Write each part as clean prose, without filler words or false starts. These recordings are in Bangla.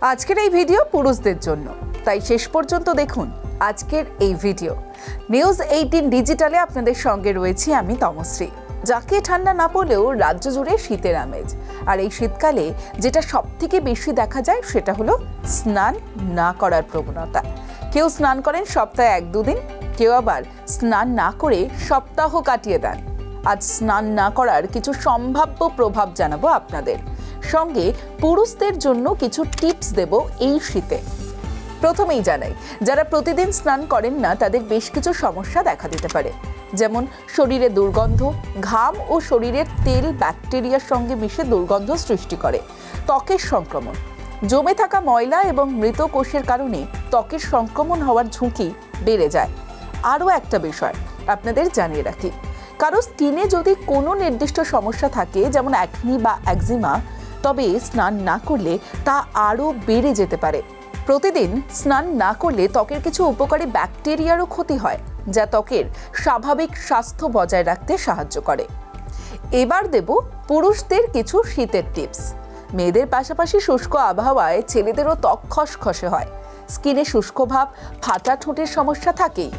আজকের এই ভিডিও পুরুষদের জন্য, তাই শেষ পর্যন্ত দেখুন আজকের এই ভিডিও। নিউজ 18 ডিজিটালে আপনাদের সঙ্গে রয়েছি আমি তমশ্রী। যাকে ঠান্ডা না পড়লেও রাজ্য জুড়ে শীতের আমেজ, আর এই শীতকালে যেটা সবথেকে বেশি দেখা যায় সেটা হলো স্নান না করার প্রবণতা। কেউ স্নান করেন সপ্তাহে 1-2 দিন, কেউ আবার স্নান না করে সপ্তাহ কাটিয়ে দেন। আজ স্নান না করার কিছু সম্ভাব্য প্রভাব জানাবো আপনাদের সঙ্গে, পুরুষদের জন্য কিছু টিপস দেব এই শীতে। প্রথমেই জানাই, যারা প্রতিদিন স্নান করেন না তাদের বেশ কিছু সমস্যা দেখা দিতে পারে, যেমন শরীরে দুর্গন্ধ, ঘাম ও শরীরের তেল ব্যাকটেরিয়ার সঙ্গে মিশে দুর্গন্ধ সৃষ্টি করে, ত্বকের সংক্রমণ, জমে থাকা ময়লা এবং মৃত কোষের কারণে ত্বকের সংক্রমণ হওয়ার ঝুঁকি বেড়ে যায়। আরও একটা বিষয় আপনাদের জানিয়ে রাখি, কারো স্কিনে যদি কোনো নির্দিষ্ট সমস্যা থাকে, যেমন অ্যাকনি বা একজিমা, তবে স্নান না করলে তা আরও বেড়ে যেতে পারে। প্রতিদিন স্নান না করলে ত্বকের কিছু উপকারী ব্যাকটেরিয়ারও ক্ষতি হয়, যা ত্বকের স্বাভাবিক স্বাস্থ্য বজায় রাখতে সাহায্য করে। এবার দেব পুরুষদের কিছু শীতের টিপস। মেয়েদের পাশাপাশি শুষ্ক আবহাওয়ায় ছেলেদেরও ত্বক খসখসে হয়, স্কিনে শুষ্ক ভাব, ফাটা ঠোঁটের সমস্যা থাকেই,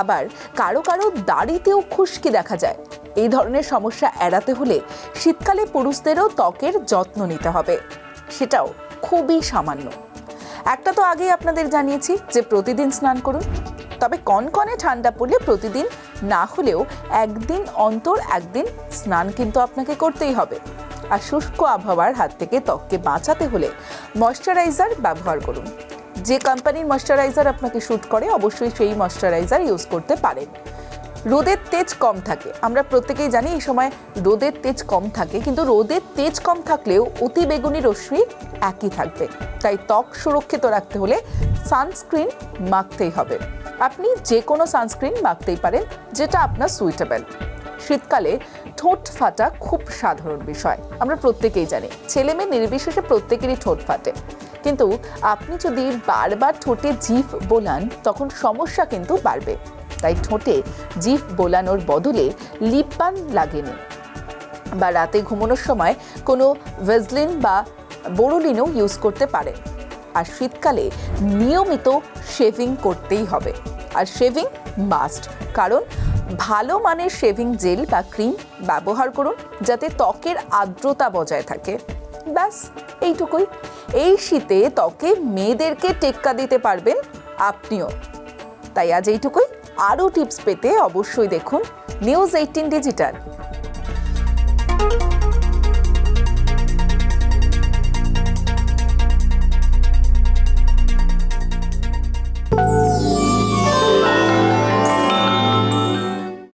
আবার কারো কারো দাড়িতেও খুশকি দেখা যায়। এই ধরনের সমস্যা এড়াতে হলে শীতকালে পুরুষদেরও ত্বকের যত্ন নিতে হবে, সেটাও খুবই সামান্য। একটা তো আগেই আপনাদের জানিয়েছি যে প্রতিদিন স্নান করুন, তবে কনকনে ঠান্ডা পড়লে প্রতিদিন না হলেও একদিন অন্তর একদিন স্নান কিন্তু আপনাকে করতেই হবে। আর শুষ্ক আবহাওয়ার হাত থেকে ত্বককে বাঁচাতে হলে ময়শ্চারাইজার ব্যবহার করুন। যে কোম্পানির ময়শ্চারাইজার আপনাকে শ্যুট করে অবশ্যই সেই ময়শ্চারাইজার ইউজ করতে পারেন। রোদের তেজ কম থাকে, আমরা প্রত্যেকেই জানি এই সময় রোদের তেজ কম থাকে, কিন্তু রোদের তেজ কম থাকলেও অতি বেগুনি রশ্মি একই থাকবে। তাই ত্বক সুরক্ষিত রাখতে হলে সানস্ক্রিন মাখতেই হবে। আপনি যে কোনো সানস্ক্রিন মাখতেই পারেন, যেটা আপনার সুইটেবল। শীতকালে ঠোঁট ফাটা খুব সাধারণ বিষয়, আমরা প্রত্যেকেই জানি, ছেলে মেয়ে নির্বিশেষে প্রত্যেকেরই ঠোঁট ফাটে। কিন্তু আপনি যদি বারবার ঠোঁটে জিভ বোলান তখন সমস্যা কিন্তু বাড়বে। তাই ঠোঁটে জিভ বোলানোর বদলে লিপ বাম লাগিয়ে নিন, বা রাতে ঘুমানোর সময় কোনো ভেজলিন বা বোরোলিনও ইউজ করতে পারেন। আর শীতকালে নিয়মিত শেভিং করতেই হবে, আর শেভিং মাস্ট, কারণ ভালো মানের শেভিং জেল বা ক্রিম ব্যবহার করুন যাতে ত্বকের আর্দ্রতা বজায় থাকে। ব্যাস এইটুকুই। এই শীতে ত্বকে মেয়েদেরকে টেক্কা দিতে পারবেন আপনিও। তাই আজ এইটুকুই। আরও টিপস পেতে অবশ্যই দেখুন নিউজ 18 ডিজিটাল।